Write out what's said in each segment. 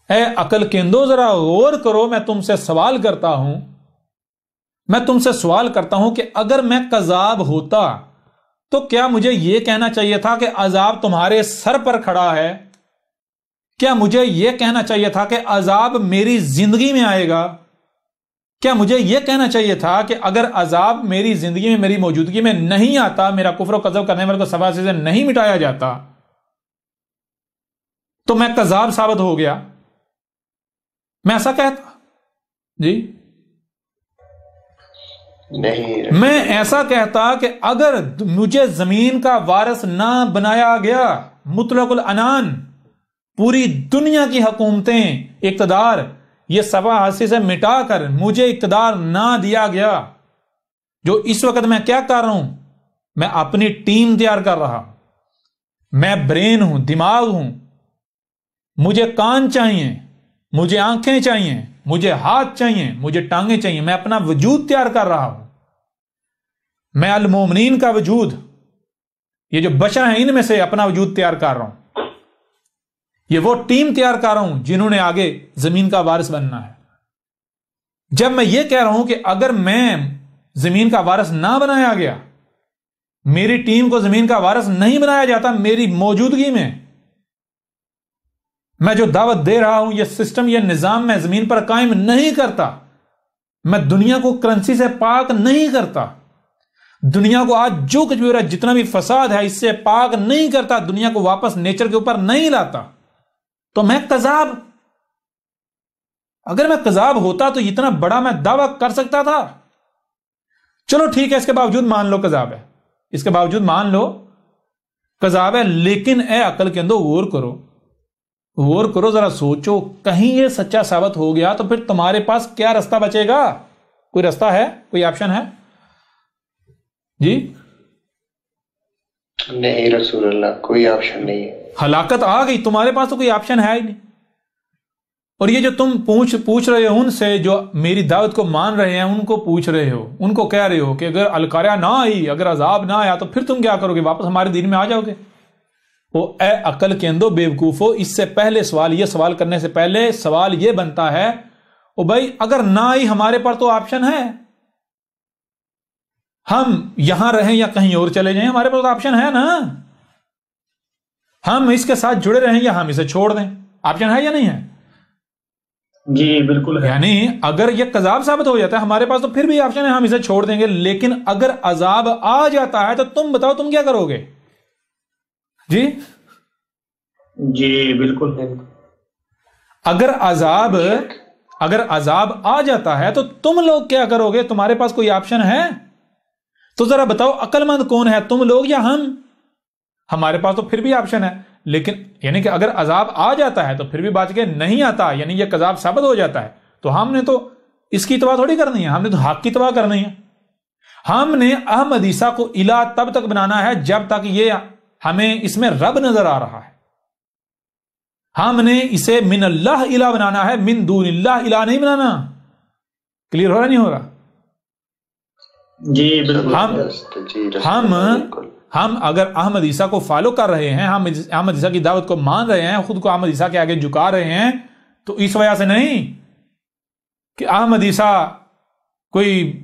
اے عقل کیندو ذرا غور کرو، میں تم سے سوال کرتا ہوں، میں تم سے سوال کرتا ہوں کہ اگر میں کذاب ہوتا تو کیا مجھے یہ کہنا چاہیے تھا کہ عذاب تمہارے سر پر کھڑا ہے؟ کیا مجھے یہ کہنا چاہیے تھا کہ عذاب میری زندگی میں آئے گا؟ کیا مجھے یہ کہنا چاہیے تھا کہ اگر عذاب میری زندگی میں، میری موجودگی میں نہیں آتا، میرا کفر و کذب کرنے والے کو سبا سے نہیں مٹایا جاتا، تو میں کذاب ثابت ہو گیا؟ میں ایسا کہتا؟ جی نہیں، میں ایسا کہتا کہ اگر مجھے زمین کا وارث نہ بنایا گیا، مطلق العنان، پوری دنیا کی حکومتیں، اقتدار، یہ سبا حاصل سے مٹا کر مجھے اقتدار نہ دیا گیا، جو اس وقت میں کیا کر رہا ہوں؟ میں اپنی ٹیم تیار کر رہا، میں برین ہوں، دماغ ہوں، مجھے کان چاہیے، مجھے آنکھیں چاہیے، مجھے ہاتھ چاہیے، مجھے ٹانگیں چاہیے، میں اپنا وجود تیار کر رہا ہوں، میں المومنین کا وجود، یہ جو بشر ہیں ان میں سے اپنا وجود تیار کر رہا ہوں، یہ وہ ٹیم تیار کر رہا ہوں جنہوں نے آگے زمین کا وارث بننا ہے۔ جب میں یہ کہہ رہا ہوں کہ اگر میں زمین کا وارث نہ بنایا گیا، میری ٹیم کو زمین کا وارث نہیں بنایا جاتا میری موجودگی میں جو دعوت دے رہا ہوں، یہ سسٹم، یہ نظام میں زمین پر قائم نہیں کرتا، میں دنیا کو کرنسی سے پاک نہیں کرتا، دنیا کو آج جو کچھ بھی ہو رہا ہے، جتنا بھی فساد ہے، اس سے پاک نہیں کرتا، دنیا کو واپس نیچر کے اوپر نہیں لاتا، تو میں کذاب، اگر میں کذاب ہوتا تو اتنا بڑا میں دعویٰ کر سکتا تھا؟ چلو ٹھیک ہے، اس کے باوجود مان لو کذاب ہے، اس کے باوجود مان لو کذاب ہے، لیکن اے عقل کے اندر غور کرو، ذرا سوچو، کہیں یہ سچا ثابت ہو گیا تو پھر تمہارے پاس کیا رستہ بچے گا؟ کوئی رستہ ہے؟ کوئی آپشن ہے؟ جی نہیں رسول اللہ، کوئی آپشن نہیں ہے، ہلاکت آ گئی، تمہارے پاس تو کوئی آپشن ہے ہی نہیں۔ اور یہ جو تم پوچھ رہے ہو ان سے جو میری دعوت کو مان رہے ہیں، ان کو پوچھ رہے ہو، ان کو کہہ رہے ہو کہ اگر القاریہ نہ آئی، اگر عذاب نہ آیا تو پھر تم کیا کرو گے؟ واپس ہمارے دین میں آ جاؤ گے؟ وہ اے عقل کے اندو بیوقوفو، اس سے پہلے یہ سوال کرنے سے پہلے سوال یہ بنتا ہے، او بھائی اگر نہ آئی ہمارے پر تو آپشن ہے، ہم یہاں رہیں یا کہیں اور چلے جائیں، ہمارے پاس تو آپشن ہے نا، ہم اس کے ساتھ جڑے رہیں یا ہم اسے چھوڑ دیں، آپشن ہے یا نہیں ہے؟ جی بالکل ہے۔ یعنی اگر یہ کذاب ثابت ہو جاتا ہے ہمارے پاس تو پھر بھی آپشن ہے، ہم اسے چھوڑ دیں گے، لیکن اگر عذاب آ جاتا ہے تو تم بتاؤ تم کیا کرو گے؟ جی بالکل ہے۔ اگر عذاب آ جاتا ہے تو تم لوگ کیا کرو گے؟ تمہارے پاس کوئی آپشن ہے؟ تو ذرا بتاؤ عقل مند کون ہے، تم لوگ یا ہم؟ ہمارے پاس تو پھر بھی آپشن ہے، لیکن یعنی کہ اگر عذاب آ جاتا ہے تو پھر بھی بچ کے نہیں آتا، یعنی یہ کذاب ثابت ہو جاتا ہے تو ہم نے تو اس کی اتباع تھوڑی کرنی ہے، ہم نے تو حق کی اتباع کرنی ہے۔ ہم نے احمد عیسیٰ کو الہ تب تک بنانا ہے جب تک یہ ہمیں اس میں رب نظر آ رہا ہے، ہم نے اسے من اللہ الہ بنانا ہے، من دون اللہ الہ نہیں بنانا۔ کلیئر ہو رہا نہیں ہو رہا؟ جی بالکل۔ ہم اگر احمد عیسیٰ کو فالو کر رہے ہیں، ہم احمد عیسیٰ کی دعوت کو مان رہے ہیں، خود کو احمد عیسیٰ کے آگے جھکا رہے ہیں، تو اس وجہ سے نہیں کہ احمد عیسیٰ کوئی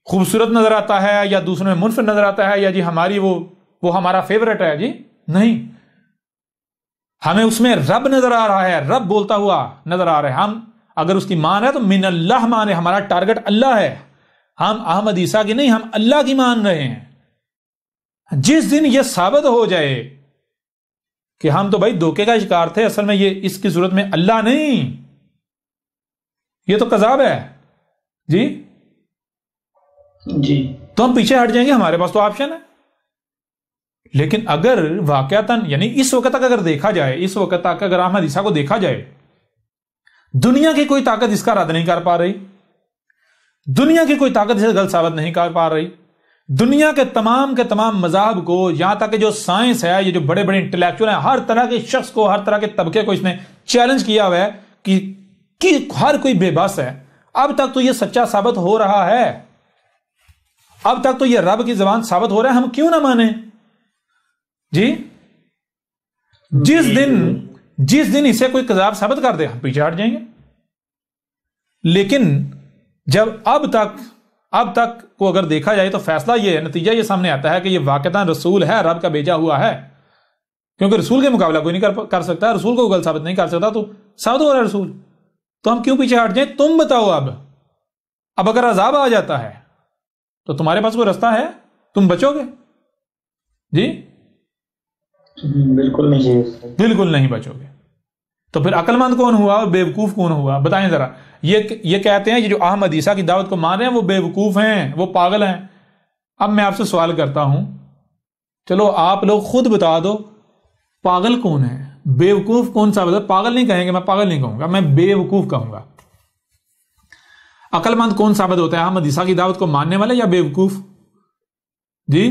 خوبصورت نظر آتا ہے یا دوسروں میں منفرد نظر آتا ہے یا جی ہماری وہ ہمارا فیورٹ ہے، جی نہیں، ہمیں اس میں رب نظر آ رہا ہے، رب بولتا ہوا نظر آ رہا ہے۔ ہم اگر اس کی مان ہے تو من اللہ مانے، ہمارا ٹارگٹ اللہ ہے، ہم احمد عیسیٰ کی نہیں، ہم اللہ کی مان رہے ہیں۔ جس دن یہ ثابت ہو جائے کہ ہم تو بھائی دھوکے کا شکار تھے، اصل میں یہ اس کی صورت میں اللہ نہیں، یہ تو کذاب ہے، جی تو ہم پیچھے ہٹ جائیں گے، ہمارے پاس تو آپشن ہے۔ لیکن اگر واقعتاً یعنی اس وقت تک اگر دیکھا جائے، اس وقت تک اگر احمد عیسیٰ کو دیکھا جائے، دنیا کی کوئی طاقت اس کا رد نہیں کر پا رہی، دنیا کی کوئی طاقت اسے غلط ثابت نہیں کر پا رہی، دنیا کے تمام مذاہب کو، یہاں تک کہ جو سائنس ہے، یہ جو بڑے بڑے انٹلیکچوئل ہیں، ہر طرح کے شخص کو، ہر طرح کے طبقے کو اس نے چیلنج کیا ہوا ہے کہ ہر کوئی بے بس ہے، اب تک تو یہ سچا ثابت ہو رہا ہے، اب تک تو یہ رب کی زبان ثابت ہو رہا ہے، ہم کیوں نہ مانیں؟ جی جس دن اسے کوئی کذاب ثابت کر دے ہم پیچھے ہٹ جائیں گے. لیکن جب اب تک کو اگر دیکھا جائے تو فیصلہ یہ ہے، نتیجہ یہ سامنے آتا ہے کہ یہ واقعتاً رسول ہے، رب کا بھیجا ہوا ہے، کیونکہ رسول کے مقابلہ کوئی نہیں کر سکتا، رسول کو غلط ثابت نہیں کر سکتا، تو ثابت ہو رہا ہے رسول، تو ہم کیوں پیچھے ہٹ جائیں؟ تم بتاؤ اب اگر عذاب آ جاتا ہے تو تمہارے پاس کوئی رستہ ہے؟ تم بچو گے؟ جی بالکل نہیں، بالکل نہیں بچو گے. تو پھر عقل مند کون ہوا اور بے وقوف کون ہوا؟ بتائیں ذرا. یہ کہتے ہیں یہ جو احمد عیسیٰ کی دعوت کو مان رہے ہیں وہ بے وقوف ہیں، وہ پاگل ہیں. اب میں آپ سے سوال کرتا ہوں، چلو آپ لوگ خود بتا دو پاگل کون ہے، بے وقوف کون سا؟ پاگل نہیں کہیں گے، میں پاگل نہیں کہوں گا، میں بے وقوف کہوں گا. عقل مند کون ثابت ہوتا ہے، احمد عیسیٰ کی دعوت کو ماننے والا یا بے وقوف؟ جی